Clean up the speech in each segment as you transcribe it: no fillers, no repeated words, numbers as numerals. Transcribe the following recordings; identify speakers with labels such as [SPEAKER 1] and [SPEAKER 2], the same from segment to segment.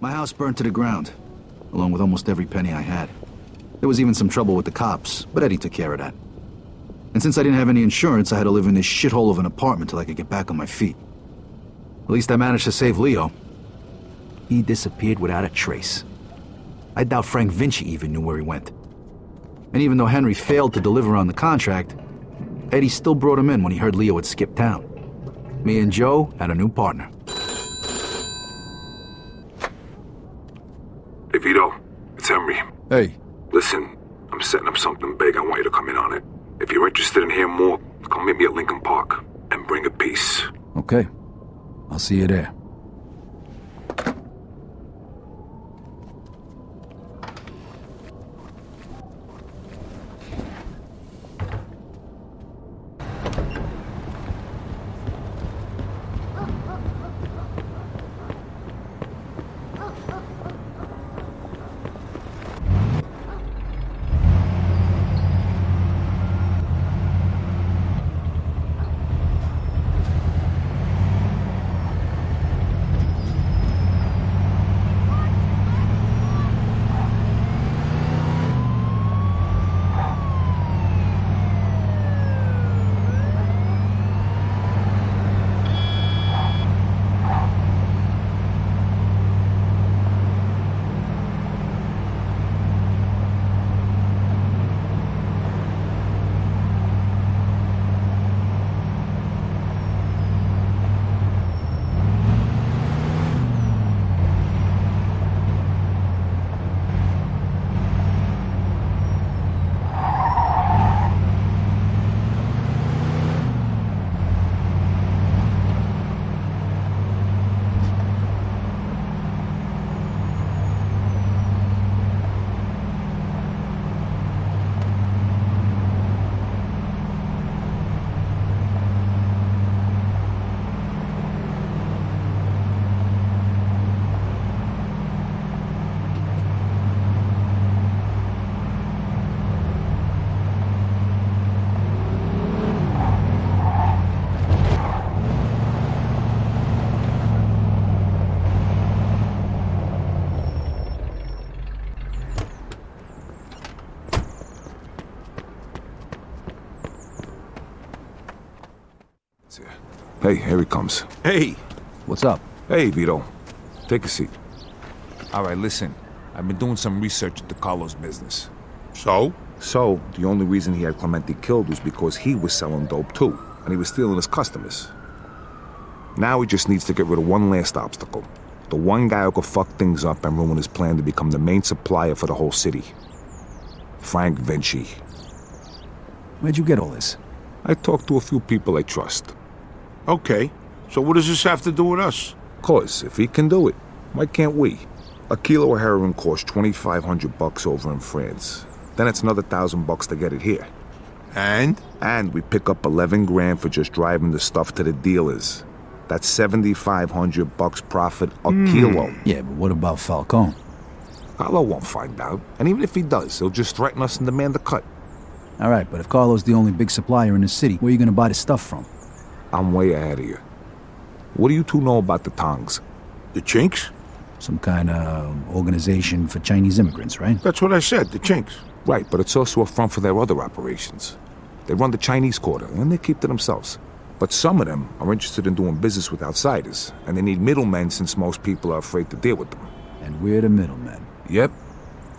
[SPEAKER 1] My house burned to the ground, along with almost every penny I had. There was even some trouble with the cops, but Eddie took care of that. And since I didn't have any insurance, I had to live in this shithole of an apartment till I could get back on my feet. At least I managed to save Leo. He disappeared without a trace. I doubt Frank Vinci even knew where he went. And even though Henry failed to deliver on the contract, Eddie still brought him in when he heard Leo had skipped town. Me and Joe had a new partner.
[SPEAKER 2] Hey, Vito. It's Henry.
[SPEAKER 1] Hey.
[SPEAKER 2] Listen, I'm setting up something big. I want you to come in on it. If you're interested in hearing more, come meet me at Lincoln Park and bring a piece.
[SPEAKER 1] Okay. I'll see you there.
[SPEAKER 2] Hey, here he comes.
[SPEAKER 3] Hey!
[SPEAKER 1] What's up?
[SPEAKER 2] Hey, Vito. Take a seat.
[SPEAKER 3] All right, listen. I've been doing some research into Carlos' business.
[SPEAKER 2] So, the only reason he had Clemente killed was because he was selling dope too, and he was stealing his customers. Now he just needs to get rid of one last obstacle. The one guy who could fuck things up and ruin his plan to become the main supplier for the whole city. Frank Vinci.
[SPEAKER 1] Where'd you get all this?
[SPEAKER 2] I talked to a few people I trust.
[SPEAKER 4] Okay, so what does this have to do with us?
[SPEAKER 2] 'Cause if he can do it, why can't we? A kilo of heroin costs $2,500 over in France. Then it's another $1,000 to get it here.
[SPEAKER 4] And?
[SPEAKER 2] And we pick up 11 grand for just driving the stuff to the dealers. That's $7,500 profit a kilo.
[SPEAKER 1] Yeah, but what about Falcone?
[SPEAKER 2] Carlo won't find out. And even if he does, he'll just threaten us and demand a cut.
[SPEAKER 1] All right, but if Carlo's the only big supplier in the city, where are you gonna buy the stuff from?
[SPEAKER 2] I'm way ahead of you. What do you two know about the Tongs?
[SPEAKER 4] The Chinks?
[SPEAKER 1] Some kind of organization for Chinese immigrants, right?
[SPEAKER 4] That's what I said, the Chinks.
[SPEAKER 2] Right, but it's also a front for their other operations. They run the Chinese quarter, and they keep to themselves. But some of them are interested in doing business with outsiders, and they need middlemen since most people are afraid to deal with them.
[SPEAKER 1] And we're the middlemen.
[SPEAKER 2] Yep.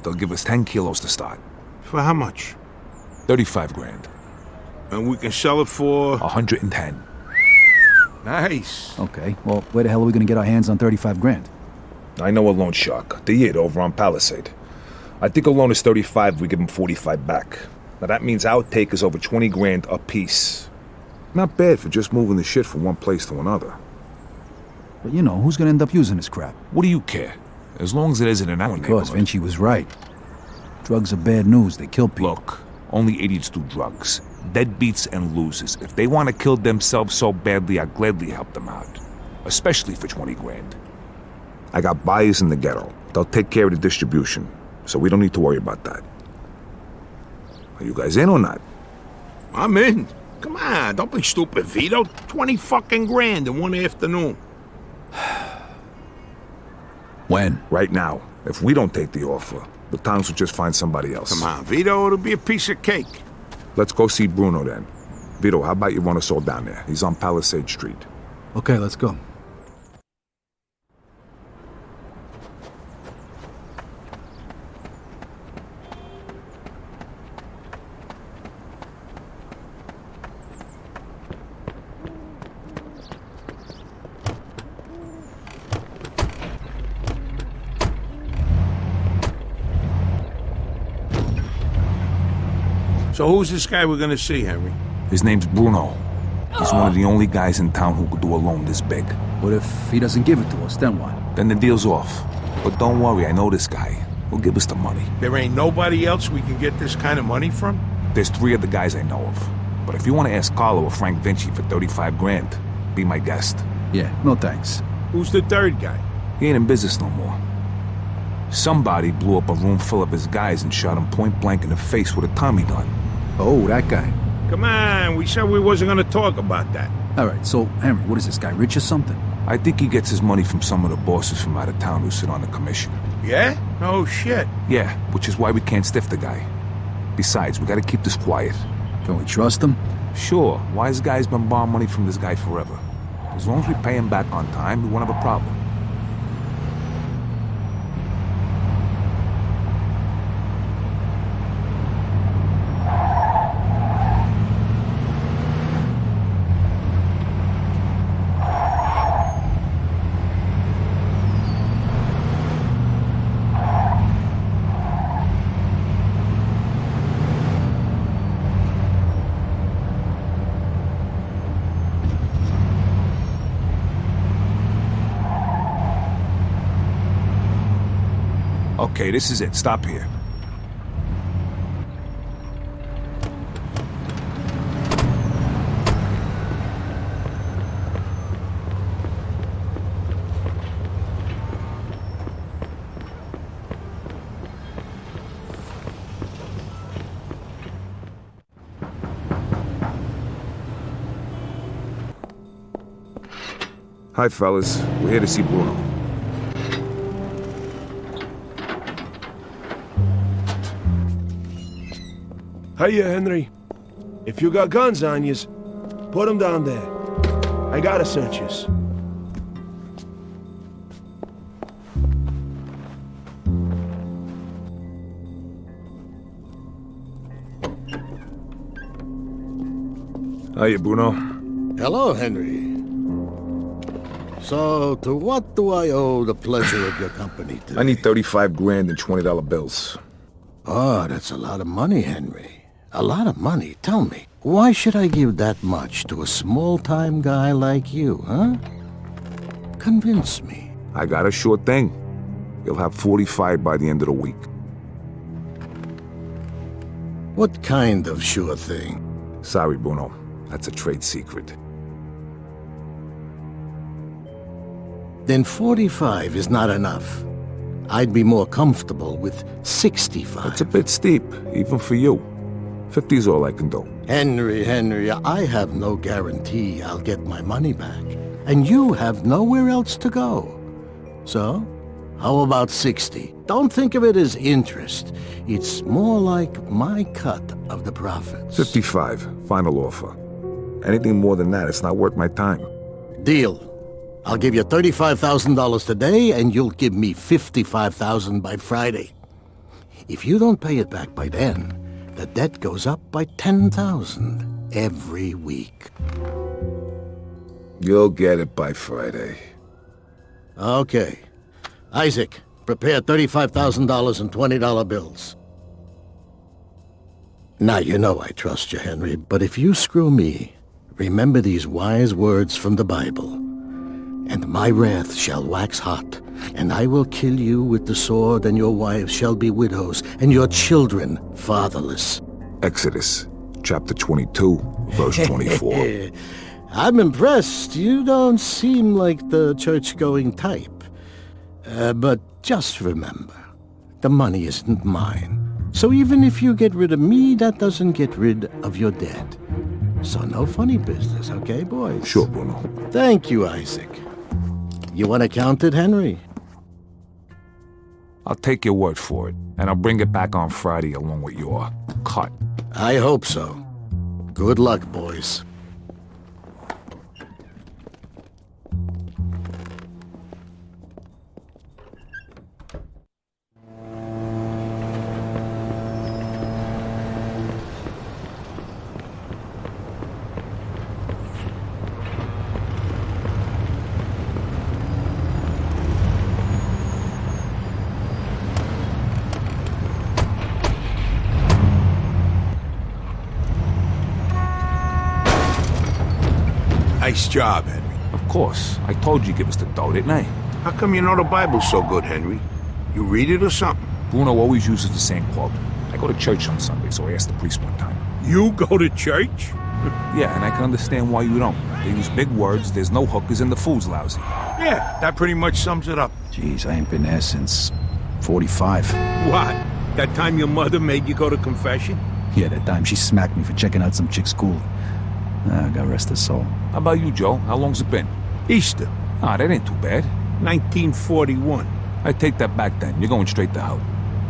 [SPEAKER 2] They'll give us 10 kilos to start.
[SPEAKER 4] For how much?
[SPEAKER 2] 35 grand.
[SPEAKER 4] And we can sell it for...
[SPEAKER 2] 110.
[SPEAKER 4] Nice.
[SPEAKER 1] Okay, well, where the hell are we gonna get our hands on 35 grand?
[SPEAKER 2] I know a loan shark, the Yid over on Palisade. I think a loan is 35, we give him 45 back. Now that means our take is over 20 grand a piece. Not bad for just moving the shit from one place to another.
[SPEAKER 1] But you know, who's gonna end up using this crap?
[SPEAKER 2] What do you care? As long as it isn't in our
[SPEAKER 1] Because
[SPEAKER 2] neighborhood.
[SPEAKER 1] Vinci was right. Drugs are bad news, they kill people.
[SPEAKER 2] Look, only idiots do drugs. Deadbeats and losers. If they want to kill themselves so badly, I'd gladly help them out. Especially for 20 grand. I got buyers in the ghetto. They'll take care of the distribution, so we don't need to worry about that. Are you guys in or not?
[SPEAKER 4] I'm in. Come on, don't be stupid, Vito. 20 fucking grand in one afternoon.
[SPEAKER 1] When?
[SPEAKER 2] Right now. If we don't take the offer, the towns will just find somebody else.
[SPEAKER 4] Come on, Vito, it'll be a piece of cake.
[SPEAKER 2] Let's go see Bruno then. Vito, how about you run us all down there? He's on Palisade Street.
[SPEAKER 1] Okay, let's go.
[SPEAKER 4] So who's this guy we're gonna see, Henry?
[SPEAKER 3] His name's Bruno. He's one of the only guys in town who could do a loan this big.
[SPEAKER 1] What if he doesn't give it to us, then what?
[SPEAKER 3] Then the deal's off. But don't worry, I know this guy. He'll give us the money.
[SPEAKER 4] There ain't nobody else we can get this kind of money from?
[SPEAKER 3] There's 3 other guys I know of. But if you want to ask Carlo or Frank Vinci for 35 grand, be my guest.
[SPEAKER 1] Yeah, no thanks.
[SPEAKER 4] Who's the third guy?
[SPEAKER 3] He ain't in business no more. Somebody blew up a room full of his guys and shot him point blank in the face with a Tommy gun.
[SPEAKER 1] Oh, that guy.
[SPEAKER 4] Come on, we said we wasn't gonna talk about that.
[SPEAKER 1] All right, so, Henry, what is this guy, rich or something?
[SPEAKER 3] I think he gets his money from some of the bosses from out of town who sit on the commission.
[SPEAKER 4] Yeah? No shit.
[SPEAKER 3] Yeah, which is why we can't stiff the guy. Besides, we gotta keep this quiet.
[SPEAKER 1] Can we trust him?
[SPEAKER 3] Sure, wise guy's been borrowing money from this guy forever. As long as we pay him back on time, we won't have a problem. Okay, this is it. Stop here.
[SPEAKER 2] Hi, fellas. We're here to see Bruno.
[SPEAKER 5] Hiya, Henry. If you got guns on yous, put 'em down there. I gotta search yous.
[SPEAKER 2] Hiya, Bruno.
[SPEAKER 6] Hello, Henry. So, to what do I owe the pleasure of your company today?
[SPEAKER 2] I need 35 grand in $20 bills.
[SPEAKER 6] Oh, that's a lot of money, Henry. A lot of money. Tell me, why should I give that much to a small-time guy like you, huh? Convince me.
[SPEAKER 2] I got a sure thing. You'll have 45 by the end of the week.
[SPEAKER 6] What kind of sure thing?
[SPEAKER 2] Sorry, Bruno. That's a trade secret.
[SPEAKER 6] Then 45 is not enough. I'd be more comfortable with 65.
[SPEAKER 2] It's a bit steep, even for you. 50's all I can do.
[SPEAKER 6] Henry, I have no guarantee I'll get my money back. And you have nowhere else to go. So, how about 60? Don't think of it as interest. It's more like my cut of the profits.
[SPEAKER 2] 55, final offer. Anything more than that, it's not worth my time.
[SPEAKER 6] Deal. I'll give you $35,000 today, and you'll give me $55,000 by Friday. If you don't pay it back by then, the debt goes up by $10,000 every week.
[SPEAKER 2] You'll get it by Friday.
[SPEAKER 6] Okay. Isaac, prepare $35,000 in $20 bills. Now, you know I trust you, Henry, but if you screw me, remember these wise words from the Bible. And my wrath shall wax hot, and I will kill you with the sword, and your wives shall be widows, and your children fatherless.
[SPEAKER 2] Exodus, chapter 22, verse 24.
[SPEAKER 6] I'm impressed. You don't seem like the church-going type. But just remember, the money isn't mine. So even if you get rid of me, that doesn't get rid of your debt. So no funny business, okay, boys?
[SPEAKER 2] Sure, Bruno.
[SPEAKER 6] Thank you, Isaac. You want to count it, Henry?
[SPEAKER 3] I'll take your word for it, and I'll bring it back on Friday along with your cut.
[SPEAKER 6] I hope so. Good luck, boys.
[SPEAKER 4] Nice job, Henry.
[SPEAKER 3] Of course. I told you give us the dough, didn't I?
[SPEAKER 4] How come you know the Bible so good, Henry? You read it or something?
[SPEAKER 3] Bruno always uses the same quote. I go to church on Sunday, so I asked the priest one time.
[SPEAKER 4] You go to church?
[SPEAKER 3] Yeah, and I can understand why you don't. They use big words, there's no hookers, and the food's lousy.
[SPEAKER 4] Yeah, that pretty much sums it up.
[SPEAKER 1] Jeez, I ain't been there since 45.
[SPEAKER 4] What? That time your mother made you go to confession?
[SPEAKER 1] Yeah, that time she smacked me for checking out some chick's school. God rest her soul.
[SPEAKER 3] How about you, Joe? How long's it been?
[SPEAKER 4] Easter,
[SPEAKER 3] Ah, that ain't too bad.
[SPEAKER 4] 1941.
[SPEAKER 3] I take that back then. You're going straight to hell.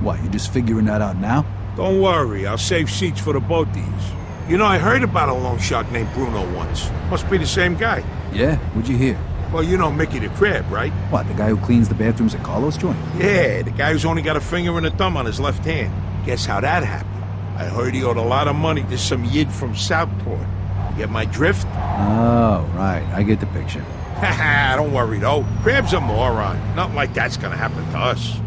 [SPEAKER 1] What, you just figuring that out now?
[SPEAKER 4] Don't worry, I'll save seats for the both of yous. You know, I heard about a loan shark named Bruno once. Must be the same guy.
[SPEAKER 1] Yeah? What'd you hear?
[SPEAKER 4] Well, you know Mickey the Crab, right?
[SPEAKER 1] What, the guy who cleans the bathrooms at Carlos' joint?
[SPEAKER 4] Yeah, the guy who's only got a finger and a thumb on his left hand. Guess how that happened? I heard he owed a lot of money to some yid from Southport. You get my drift?
[SPEAKER 1] Oh, right. I get the picture.
[SPEAKER 4] Haha, don't worry though. Crab's a moron. Nothing like that's gonna happen to us.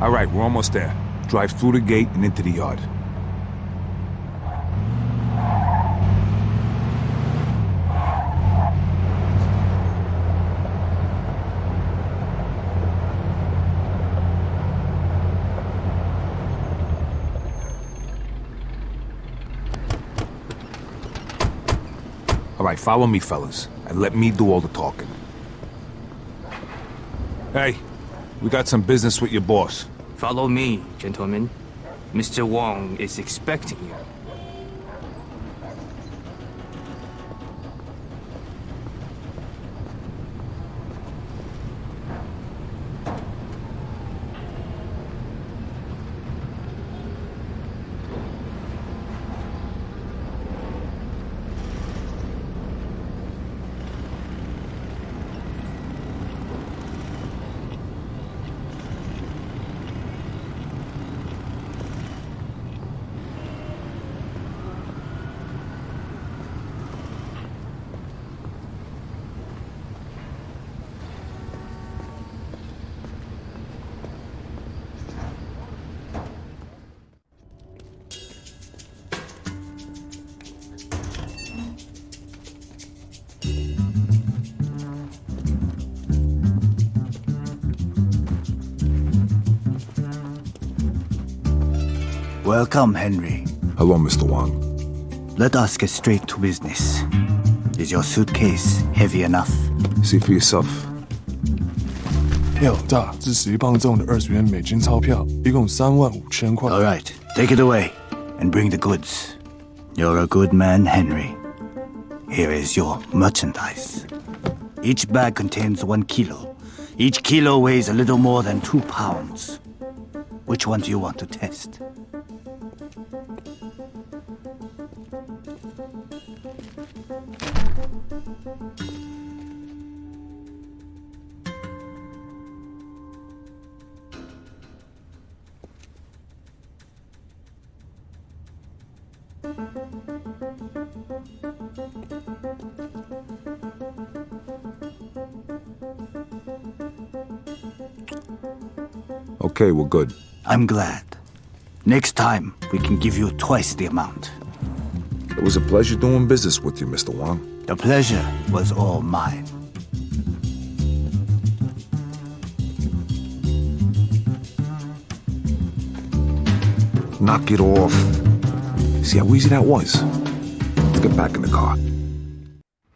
[SPEAKER 3] All right, we're almost there. Drive through the gate and into the yard. All right, follow me, fellas, and let me do all the talking. Hey, we got some business with your boss.
[SPEAKER 7] Follow me, gentlemen. Mr. Wong is expecting you.
[SPEAKER 8] Welcome, Henry.
[SPEAKER 2] Hello, Mr. Wang.
[SPEAKER 8] Let us get straight to business. Is your suitcase heavy enough?
[SPEAKER 2] See for yourself.
[SPEAKER 9] 票价是10磅重的20元美金钞票，一共35000块。
[SPEAKER 8] All right, take it away and bring the goods. You're a good man, Henry. Here is your merchandise. Each bag contains 1 kilo. Each kilo weighs a little more than 2 pounds. Which one do you want to test?
[SPEAKER 2] okay, we're good.
[SPEAKER 8] I'm glad. Next time, we can give you twice the amount.
[SPEAKER 2] It was a pleasure doing business with you, Mr. Wong.
[SPEAKER 8] The pleasure was all mine.
[SPEAKER 2] Knock it off. See how easy that was? Let's get back in the car.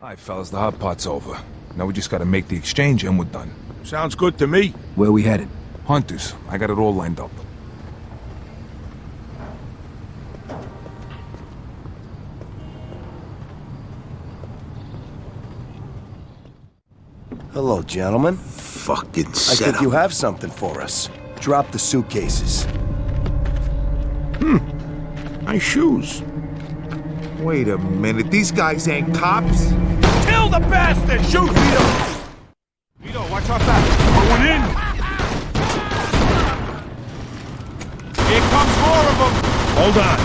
[SPEAKER 3] All right, fellas, the hot pot's over. Now we just gotta make the exchange and we're done.
[SPEAKER 4] Sounds good to me.
[SPEAKER 1] Where we headed?
[SPEAKER 3] Hunters, I got it all lined up.
[SPEAKER 10] Hello, gentlemen.
[SPEAKER 4] Fucking
[SPEAKER 10] I
[SPEAKER 4] set
[SPEAKER 10] think you have something for us. Drop the suitcases.
[SPEAKER 4] My shoes.
[SPEAKER 2] Wait a minute, these guys ain't cops?
[SPEAKER 4] Kill the bastard! Shoot, Vito!
[SPEAKER 3] Vito, watch out back. Going in.
[SPEAKER 4] Here comes more of them! Hold on.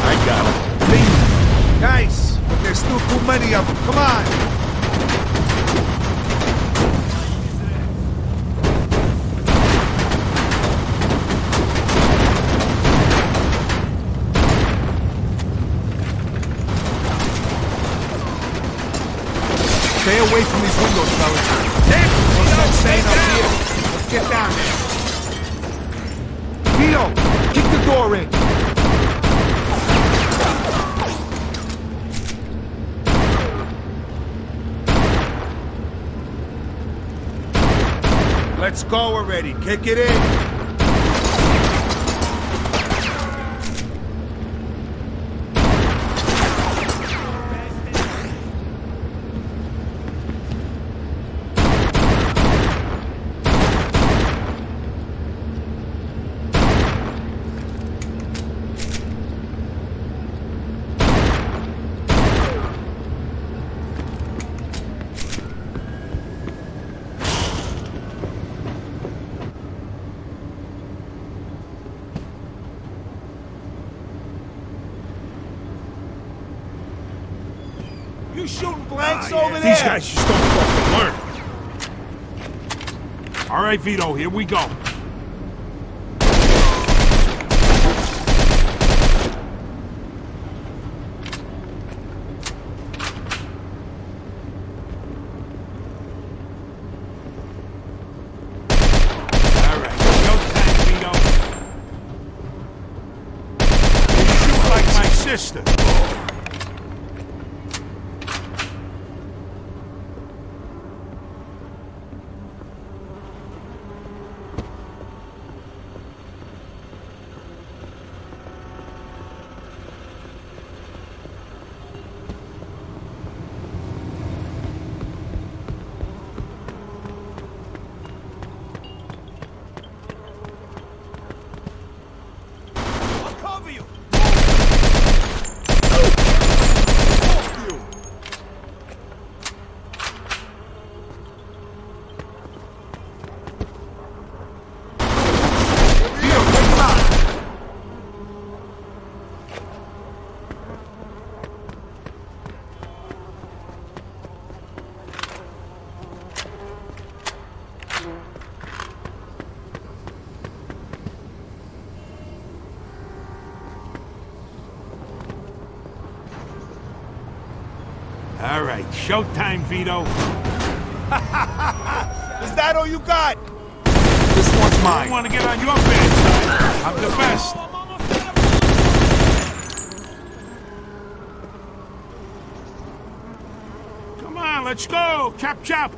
[SPEAKER 4] I got him.
[SPEAKER 2] Guys, there's still too many of them. Come on.
[SPEAKER 3] Stay away from these windows, fellas.
[SPEAKER 2] Stay down. Let's get down there. Vito, kick the door in.
[SPEAKER 4] Let's go already. Kick it in.
[SPEAKER 2] You shooting blanks
[SPEAKER 4] Yeah,
[SPEAKER 2] over there?
[SPEAKER 4] these guys just don't fucking learn. All right, Vito, here we go. All right, showtime, Vito. You shoot like my sister. All right, showtime, Vito.
[SPEAKER 2] Is that all you got?
[SPEAKER 3] This one's mine.
[SPEAKER 4] I want to get on your bad side. I'm the best. Come on, let's go. Chop, chop.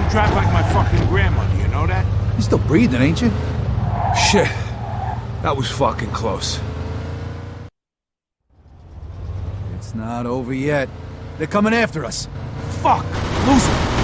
[SPEAKER 4] You drive like my fucking grandmother, you know that?
[SPEAKER 1] You're still breathing, ain't you?
[SPEAKER 3] Shit. That was fucking close.
[SPEAKER 1] It's not over yet. They're coming after us.
[SPEAKER 3] Fuck! Lose him!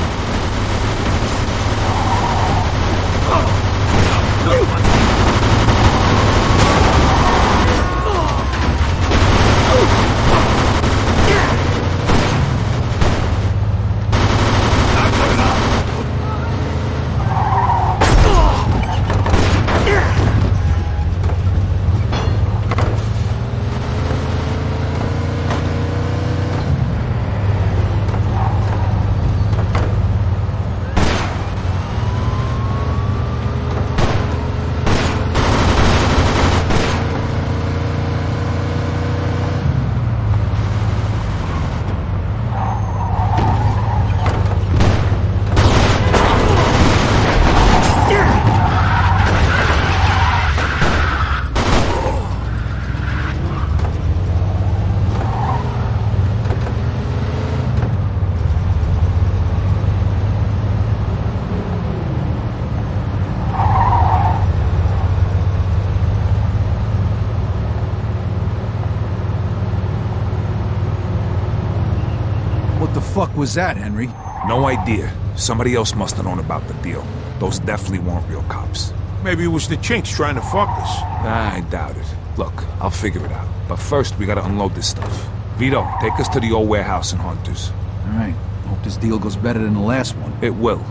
[SPEAKER 1] What the fuck was that, Henry?
[SPEAKER 3] No idea. Somebody else must have known about the deal. Those definitely weren't real cops.
[SPEAKER 4] Maybe it was the chinks trying to fuck us.
[SPEAKER 3] I doubt it. Look, I'll figure it out. But first, we gotta unload this stuff. Vito, take us to the old warehouse in Hunters.
[SPEAKER 1] All right. Hope this deal goes better than the last one.
[SPEAKER 3] It will.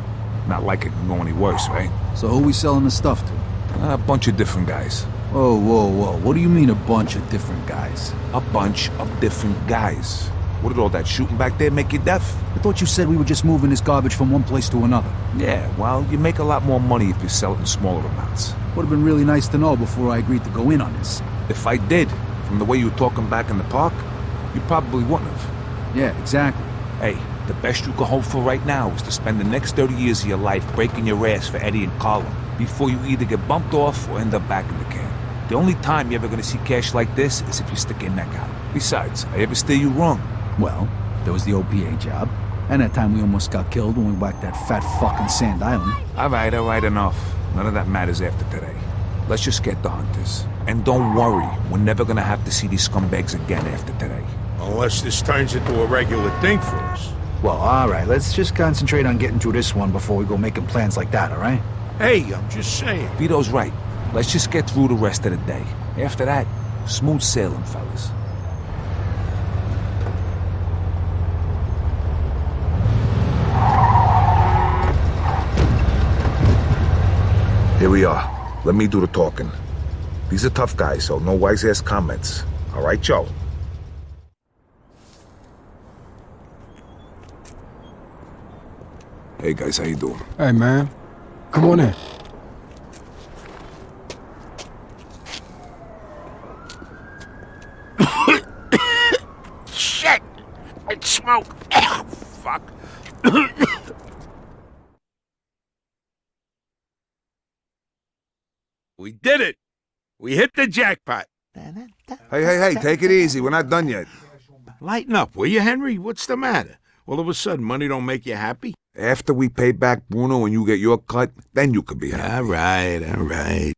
[SPEAKER 3] Not like it can go any worse, right?
[SPEAKER 1] So who we selling the stuff to?
[SPEAKER 3] A bunch of different guys.
[SPEAKER 1] Whoa, whoa, whoa. What do you mean a bunch of different guys?
[SPEAKER 3] A bunch of different guys. What did all that shooting back there make you deaf?
[SPEAKER 1] I thought you said we were just moving this garbage from one place to another.
[SPEAKER 3] Yeah, well, you make a lot more money if you sell it in smaller amounts.
[SPEAKER 1] Would have been really nice to know before I agreed to go in on this.
[SPEAKER 3] If I did, from the way you were talking back in the park, you probably wouldn't have.
[SPEAKER 1] Yeah, exactly.
[SPEAKER 3] Hey, the best you can hope for right now is to spend the next 30 years of your life breaking your ass for Eddie and Carla before you either get bumped off or end up back in the can. The only time you're ever gonna see cash like this is if you stick your neck out. Besides, I ever steer you wrong?
[SPEAKER 1] Well, there was the OPA job, and that time we almost got killed when we whacked that fat fucking Sand Island.
[SPEAKER 3] All right, enough. None of that matters after today. Let's just get the Hunters. And don't worry, we're never gonna have to see these scumbags again after today.
[SPEAKER 4] Unless this turns into a regular thing for us.
[SPEAKER 1] Well, all right, let's just concentrate on getting through this one before we go making plans like that, all right?
[SPEAKER 4] Hey, I'm just saying.
[SPEAKER 3] Vito's right. Let's just get through the rest of the day. After that, smooth sailing, fellas.
[SPEAKER 2] Here we are. Let me do the talking. These are tough guys, so no wise-ass comments. All right, Joe?
[SPEAKER 3] Hey, guys, how you doing?
[SPEAKER 9] Hey, man. Come on in.
[SPEAKER 4] Shit! It's smoke! Fuck. We did it! We hit the jackpot.
[SPEAKER 2] Hey, take it easy. We're not done yet.
[SPEAKER 4] Lighten up, will you, Henry? What's the matter? All of a sudden, money don't make you happy?
[SPEAKER 2] After we pay back Bruno and you get your cut, then you could be happy.
[SPEAKER 4] All right.